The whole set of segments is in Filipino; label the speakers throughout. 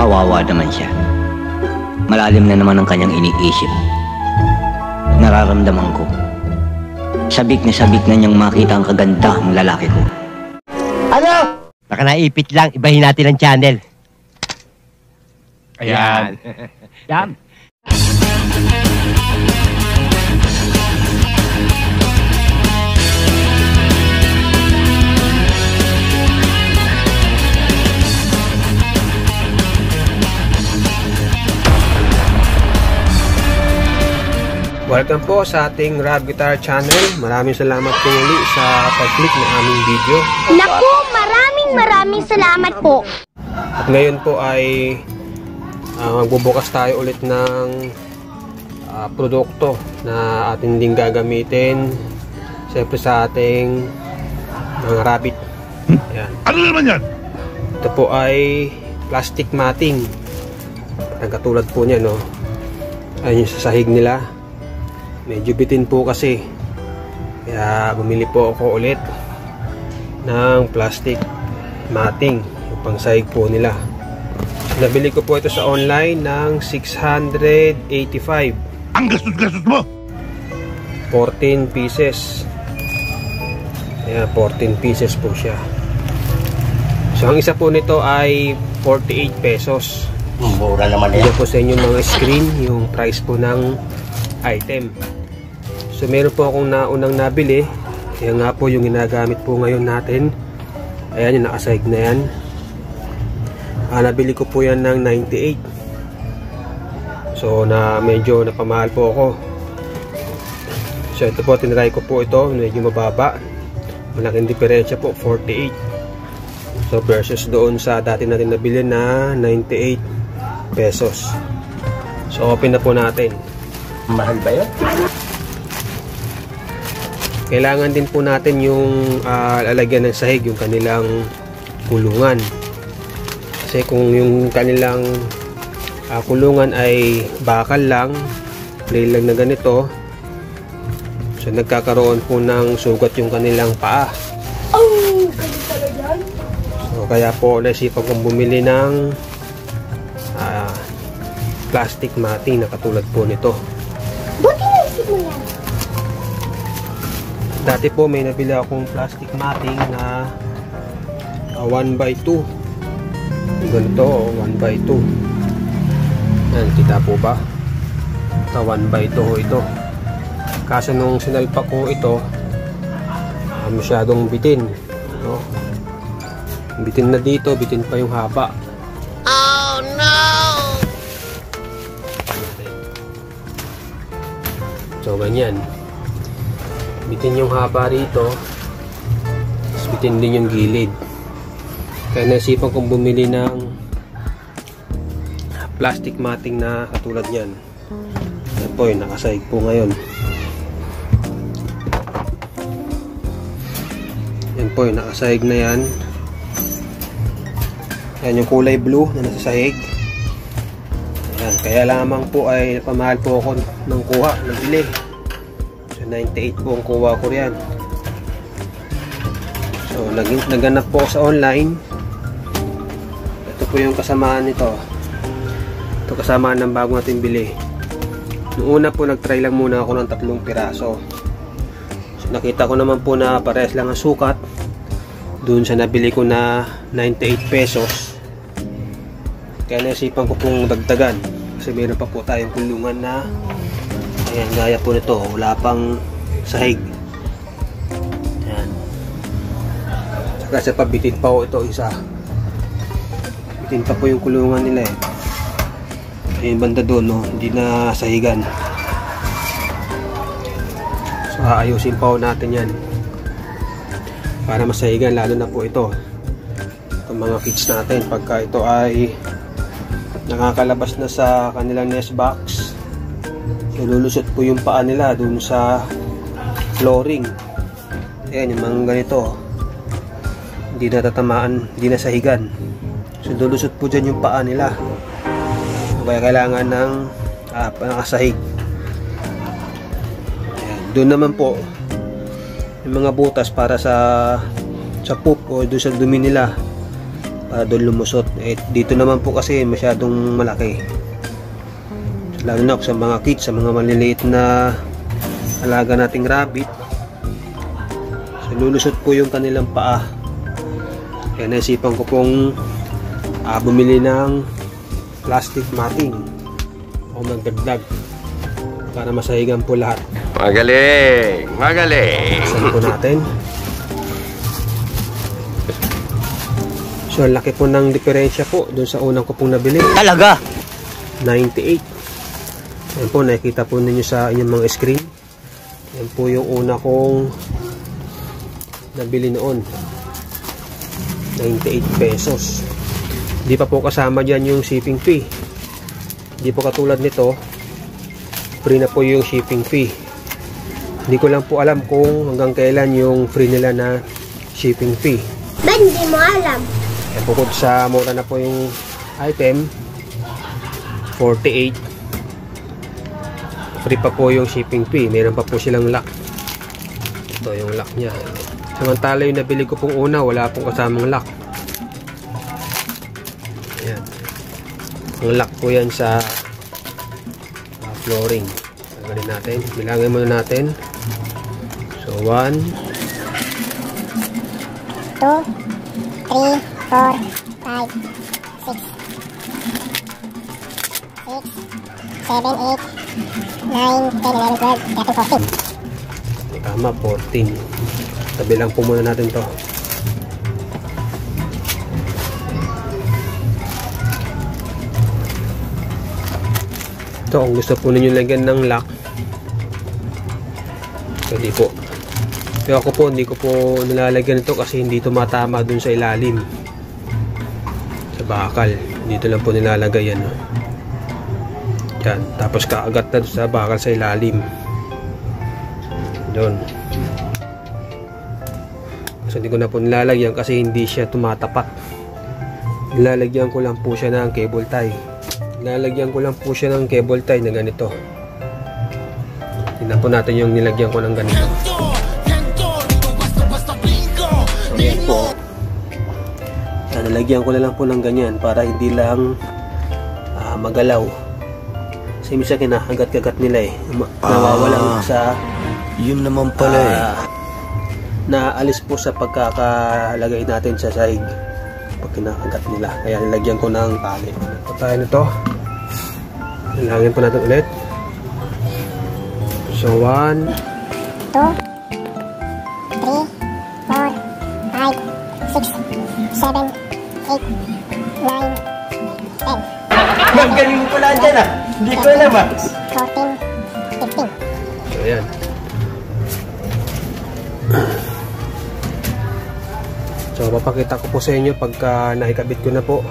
Speaker 1: Kawawa naman siya. Malalim na naman ang kanyang iniisip. Nararamdaman ko. Sabik na niyang makita ang kaganda ng lalaki ko.
Speaker 2: Ano? Baka naipit lang, ibahin natin ang channel. Ayan. Yan.
Speaker 3: Welcome po sa ating Rob Guitar Channel. Maraming salamat po muli sa pag-click ng aming video.
Speaker 4: Naku, maraming salamat po.
Speaker 3: At ngayon po ay magbubukas tayo ulit ng produkto na ating din gagamitin siyempre sa ating mga rabbit. Ayan.
Speaker 5: Ano naman yan?
Speaker 3: Ito po ay plastic matting. Ang katulad po niya, no? Ayun yung sa sahig nila. Medyo bitin po kasi, kaya bumili po ako ulit ng plastic matting, yung pangsahig po nila. Nabili ko po ito sa online ng 685.
Speaker 5: Ang gastos mo!
Speaker 3: 14 pieces. Ayan, 14 pieces po siya. So ang isa po nito ay 48 pesos.
Speaker 2: Mura naman yan.
Speaker 3: Ito po sa inyo mga screen yung price po ng item. So meron po akong naunang nabili. Kaya nga po yung ginagamit po ngayon natin. Ayan, yung nakasahig na yan. Nabili ko po yan ng 98. So na medyo napamahal po ako. So ito po, tinry ko po ito. Medyo mababa. Malaking diferensya po, 48. So versus doon sa dati natin nabili na 98 pesos. So open na po natin.
Speaker 2: Mahal ba yun?
Speaker 3: Kailangan din po natin yung lalagyan ng sahig, yung kanilang kulungan. Kasi kung yung kanilang kulungan ay bakal lang, plain lang na ganito, so nagkakaroon po ng sugat yung kanilang paa. So kaya po naisipan kong bumili ng plastic matting na katulad po nito.
Speaker 4: Buti naisip mo yan.
Speaker 3: Dati po may nabili akong plastic matting na 1x2. Ganito, 1x2. Yan, kita po ba? Ito, 1x2 ito. Kaso nung sinalpak ko ito, masyadong bitin, no? Bitin na dito, bitin pa yung haba.
Speaker 4: Oh no!
Speaker 3: So ganyan, bitin yung haba rito, tapos bitin din yung gilid. Kaya naisipan kong bumili ng plastic matting na katulad yan. Yan po yung nakasahig po ngayon. Yan po yung nakasahig na yan. Yan yung kulay blue na nasa sahig. Ayan, kaya lamang po ay pamahal po ako ng kuha, nabili. So 98 po ang kuha ko riyan. So naganap po sa online. Ito po yung kasamaan nito. Ito kasamaan ng bago natin bili. Noong una po nagtry lang muna ako ng 3 piraso. So nakita ko naman po na parehas lang ang sukat doon sa nabili ko na 98 pesos. Kaya naisipan ko pong dagdagan kasi meron pa po tayong kulungan na ayan, gaya po nito, wala pang sahig. Ayan. Saka sa pabitin pa po ito isa, bitin pa po yung kulungan nila eh. Ayun banda doon, no? Hindi na sahigan. So aayusin pa po natin yan para masahigan, lalo na po ito itong mga kits natin pagka ito ay nakakalabas na sa kanilang nest box. So lulusot po yung paa nila dun sa flooring. Ayan, yung mga ganito hindi na tatamaan, hindi na sahigan. So lulusot po dyan yung paa nila. So, kaya kailangan ng nakasahig. Ayan, doon naman po yung mga butas para sa poop o doon sa dumi nila, para doon lumusot. Dito naman po kasi masyadong malaki, lalo na sa mga kids, sa mga maliliit na alaga nating rabbit. So lulusot po yung kanilang paa, kaya naisipan ko pong bumili ng plastic matting o magdagdag para masahigan po lahat.
Speaker 6: Magaling! Magaling!
Speaker 3: Saan po natin? So laki po ng diferensya po dun sa unang ko pong nabili.
Speaker 1: Talaga?
Speaker 3: 98. Yan po, nakikita po ninyo sa inyong mga screen. Yan po yung una kong nabili noon, 98 pesos. Hindi pa po kasama dyan yung shipping fee. Hindi po katulad nito, free na po yung shipping fee. Hindi ko lang po alam kung hanggang kailan yung free nila na shipping fee.
Speaker 4: Ba't hindi mo alam?
Speaker 3: Bukod sa mura na po yung item, 48, free pa po yung shipping fee. Meron pa po silang lock. Ito yung lock nya. Samantala yung nabili ko pong una, wala pong kasamang lock. Ayan. Ang lock po yan sa flooring. Tagalin natin. Bilangin muna natin. So 1,
Speaker 4: 2, 3, 4, 5, 6, 7, 8, 9, 10, 11, 12, 13, 14.
Speaker 3: tama, 14. Tabilang po muna natin to. Ito, kung gusto po ninyo lagyan ng lock, pwede po. Pero ako po, hindi ko po nilalagyan ito kasi hindi tumatama dun sa ilalim, sa bakal. Dito lang po nilalagay yan. Yan. Tapos kaagat na sa bakal sa ilalim. Doon. So hindi ko na po nilalagyan kasi hindi siya tumatapat. Nilalagyan ko lang po siya ng cable tie. Nilalagyan ko lang po siya ng cable tie na ganito. Tingnan po natin yung nilagyan ko ng ganito. So yan po. Yan, nilagyan ko na lang po ng ganyan para hindi lang magalaw. Kasi minsan kinahagat-kagat nila eh. Nawawala sa
Speaker 6: Yun naman pala
Speaker 3: naalis po sa pagkakalagay natin sa sahig pag kinakagat nila. Kaya nilagyan ko ng tali. Ito tayo nito. Nilagyan po natin ulit. So 1,
Speaker 4: 2, 3, 4, 5, 6, 7, 8, 9, 10.
Speaker 2: Ang galing mo pala dyan ah. Hindi ko alam ah.
Speaker 4: 14, 15.
Speaker 3: so ayan. So papakita ko po sa inyo pagka naikabit ko na po.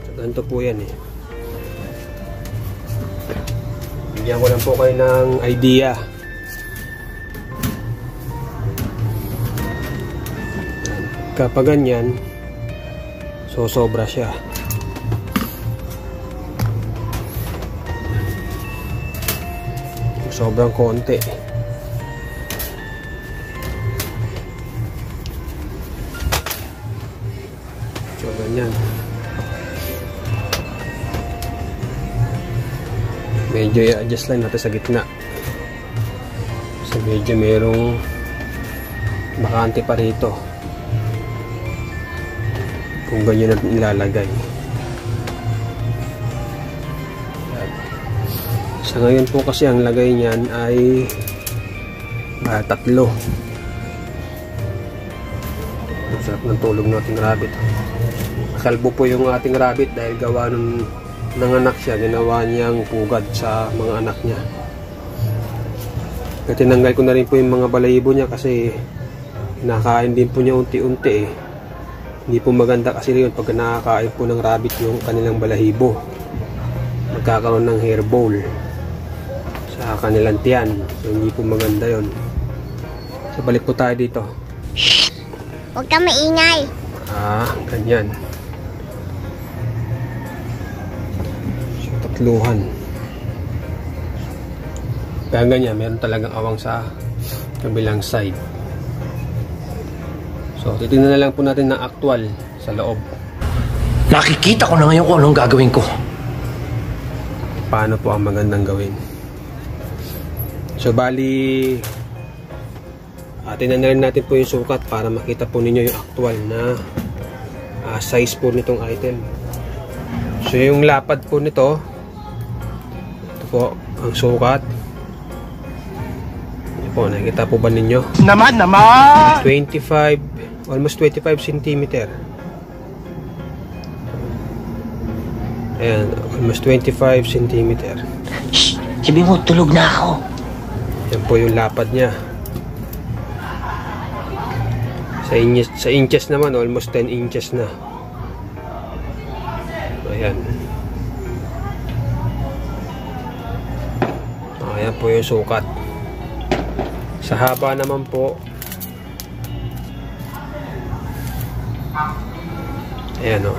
Speaker 3: So ganito po yan eh. Bigyan ko lang po kayo ng idea. Kapag ganyan, so sobra siya. Sobrang konti. So ganyan. Medyo i-adjust lang natin sa gitna. So medyo merong bakante pa rito. Kung ganyan natin ilalagay. Sa ngayon po kasi ang lagay niyan ay 3. Ang sarap ng tulog ng ating rabbit. Kalbo po yung ating rabbit dahil gawa nung nanganak siya, ginawa niyang pugad sa mga anak niya. Kaya tinanggal ko na rin po yung mga balahibo niya kasi kinakain din po niya unti-unti eh. Hindi po maganda kasi yun pag nakakain po ng rabbit yung kanilang balahibo. Magkakaroon ng hairball sa kanilang tiyan. So hindi po maganda yon. So balik po tayo dito.
Speaker 4: Huwag ka maingay.
Speaker 3: Ganyan. So 3. Kaya ganyan, meron talagang awang sa kabilang side. So So, titignan na lang po natin ng actual sa loob.
Speaker 7: Nakikita ko na ngayon kung anong gagawin ko.
Speaker 3: Paano po ang magandang gawin. So, bali, tingnan na rin natin po yung sukat para makita po ninyo yung actual na size po nitong item. So, yung lapad po nito, ito po ang sukat. Ito po, nakikita po ba ninyo?
Speaker 2: Naman!
Speaker 3: 25, almost 25 cm. Ayan, almost 25 cm.
Speaker 1: Shh! Sabi mo, tulog na ako.
Speaker 3: Yan po yung lapad niya. Sa inches naman, almost 10 inches na. Ayan. Ayan po yung sukat. Sa haba naman po, ayan o.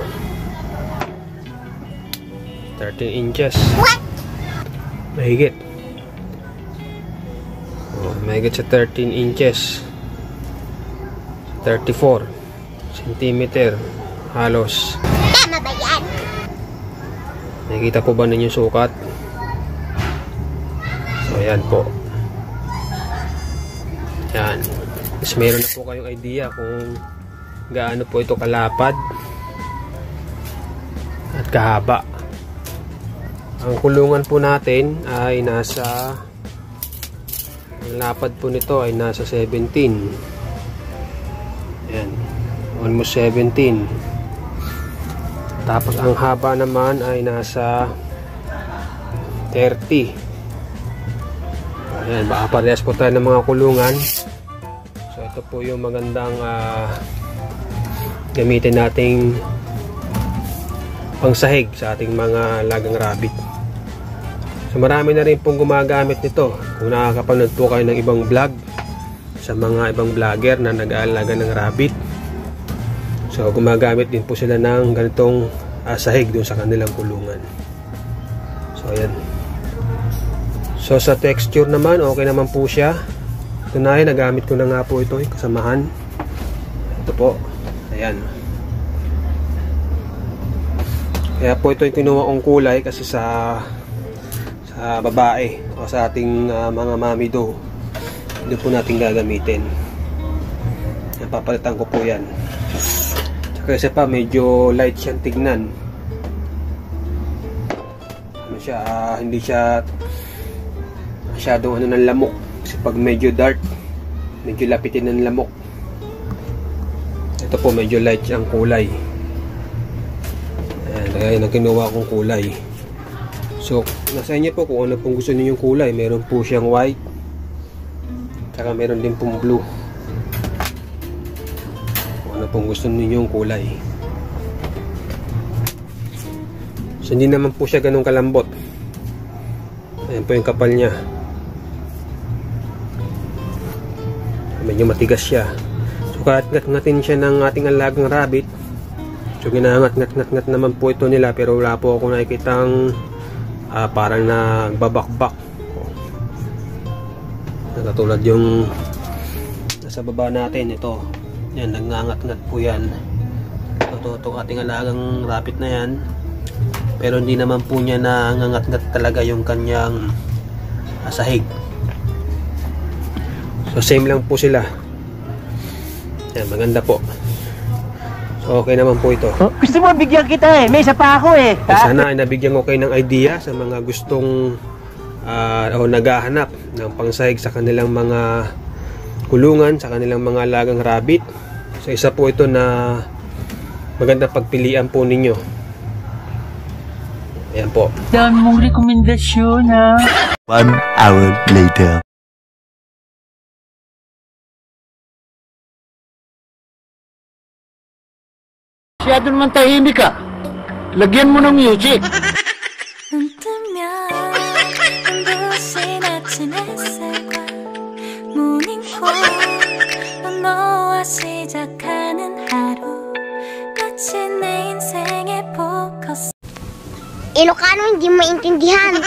Speaker 3: 13 inches.
Speaker 4: What?
Speaker 3: Mahigit. Mahigit sa 13 inches. 34 centimeter halos.
Speaker 4: Tama ba yan?
Speaker 3: Nakikita po ba ninyo sukat? So, ayan po. Yan. Mas meron na po kayong idea kung gaano po ito kalapad at kahaba. Ang kulungan po natin ay nasa, ang lapad po nito ay nasa 17. Ayan, almost 17. Tapos ang haba naman ay nasa 30. Ayan, baka parehas po tayo ng mga kulungan. So ito po yung magandang gamitin nating pangsahig sa ating mga lagang rabbit. So marami na rin pong gumagamit nito. Kung nakakapanood po kayo ng ibang vlog sa mga ibang vlogger na nag-aalaga ng rabbit, so gumagamit din po sila ng ganitong sahig doon sa kanilang kulungan. So ayan. So sa texture naman, okay naman po siya. Ito na yun, nagamit ko na nga po ito, kasamahan. Ito po, ayan. Kaya po ito yung kinuha kong kulay kasi sa babae o sa ating mga mami do. Doon po natin gagamitin. Napapalitan ko po yan. Kasi pa medyo light siyang tignan. Ano siya, hindi siya masyadong ano ng lamok. Kasi pag medyo dark, medyo lapitin ng lamok. Ito po medyo light ang kulay. Ayan, kaya yung kinuha kong kulay. So, nasa inyo po kung ano pong gusto niyo yung kulay. Meron po siyang white. Saka meron din pong blue. Kung ano pong gusto niyo yung kulay. So, hindi naman po siya ganun kalambot. Ayan po yung kapal niya. Medyo matigas siya. So, kahit ngat-ngatin siya ng ating alagang rabbit. So, ginangat-ngat-ngat naman po ito nila. Pero wala po ako nakikitang parang nagbabakbak. Katulad yung nasa baba natin, ito. Yan, nagngangat-ngat po yan. Ito ating alagang rabbit na yan. Pero hindi naman po niya nangangat-ngat talaga yung kanyang sahig. So same lang po sila. Yan, maganda po. So okay naman po ito.
Speaker 2: Oh, gusto mo bigyan kita eh. May isa pa ako eh.
Speaker 3: Sana ay nabigyan ko kayo ng idea sa mga gustong o naghahanap ng pangsahig sa kanilang mga kulungan, sa kanilang mga alagang rabbit. So isa po ito na maganda pagpilian po ninyo. Ayan po.
Speaker 2: Dami mong rekomendasyon ha.
Speaker 6: 1 hour later.
Speaker 2: Masyado naman tahimik ka. Lagyan mo ng music.
Speaker 8: 눈 뜨면 눈부신 아침 햇살과 모닝콜 넌 너와 시작하는 하루 마치 내 인생의 포커스
Speaker 4: Ilocano hindi maintindihan.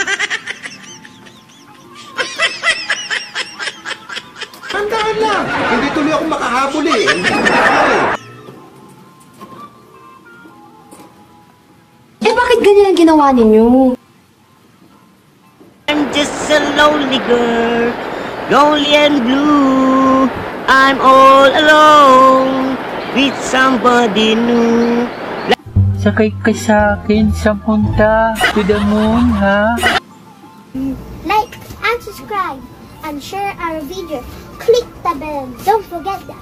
Speaker 7: Tandaan lang, hindi tuloy ako makahabol eh.
Speaker 9: ganyan ang ginawa ninyo?
Speaker 1: I'm just a lonely girl, lonely and blue. I'm all alone with somebody new.
Speaker 10: Sakay ka sa akin sa punta to the moon, ha?
Speaker 4: Like and subscribe and share our video. Click the bell. Don't forget that.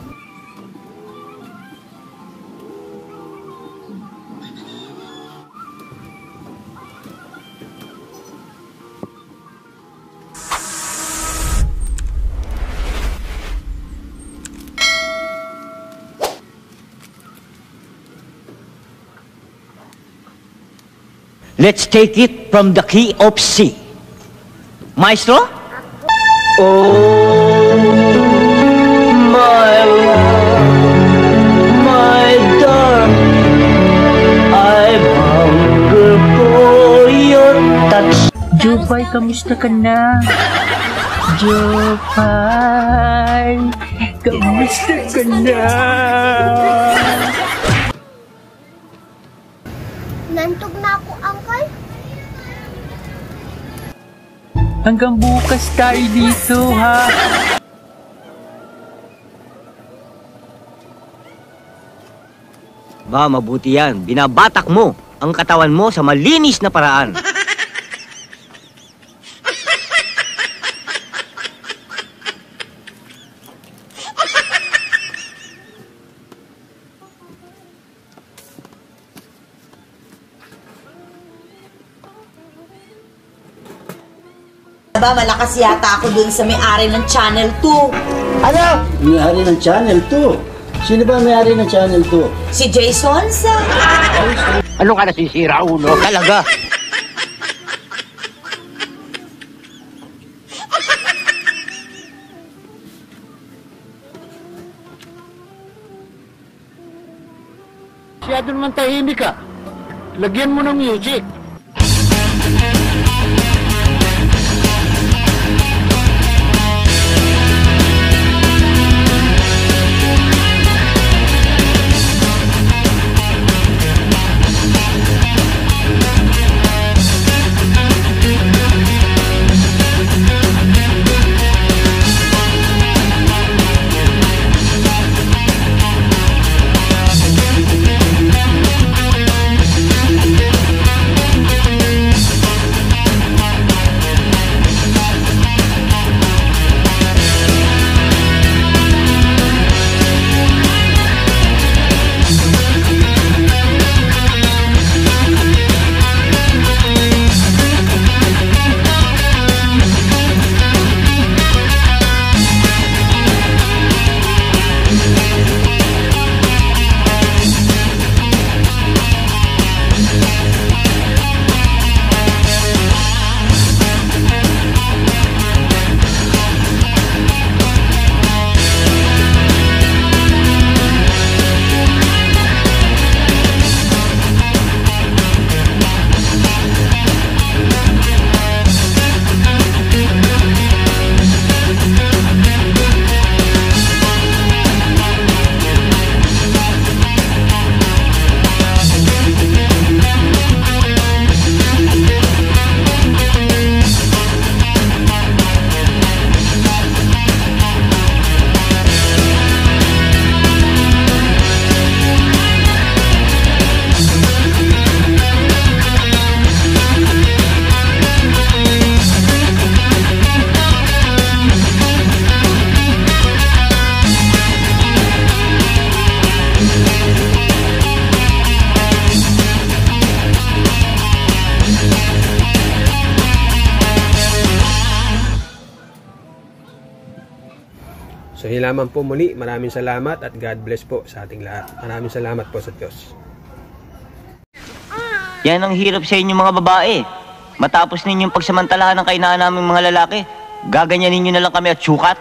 Speaker 1: Let's take it from the key of C. Maestro?
Speaker 7: Oh, my love, my darling, I'm hunger for your touch.
Speaker 10: Jopay, kamusta ka na? Jopay, kamusta ka na?
Speaker 4: Nantog na ako, Uncle.
Speaker 10: Hanggang bukas tayo dito, ha?
Speaker 1: Ba, mabuti yan. Binabatak mo ang katawan mo sa malinis na paraan.
Speaker 11: Ba, malakas yata ako dun sa may-ari ng Channel 2.
Speaker 2: Ano? May-ari ng Channel 2? Sino ba may-ari ng Channel 2?
Speaker 11: Si Jason sa...
Speaker 2: Ano ka nasisira, ulo?
Speaker 1: Talaga.
Speaker 2: Masyado naman tahimik ka. Lagyan mo ng music.
Speaker 3: So yun lamang po muli. Maraming salamat at God bless po sa ating lahat. Maraming salamat po sa Diyos.
Speaker 1: Yan ang hirap sa inyo mga babae. Matapos ninyong pagsamantalahan ng kainaan naming mga lalaki, gaganyanin nyo na lang kami at sukat.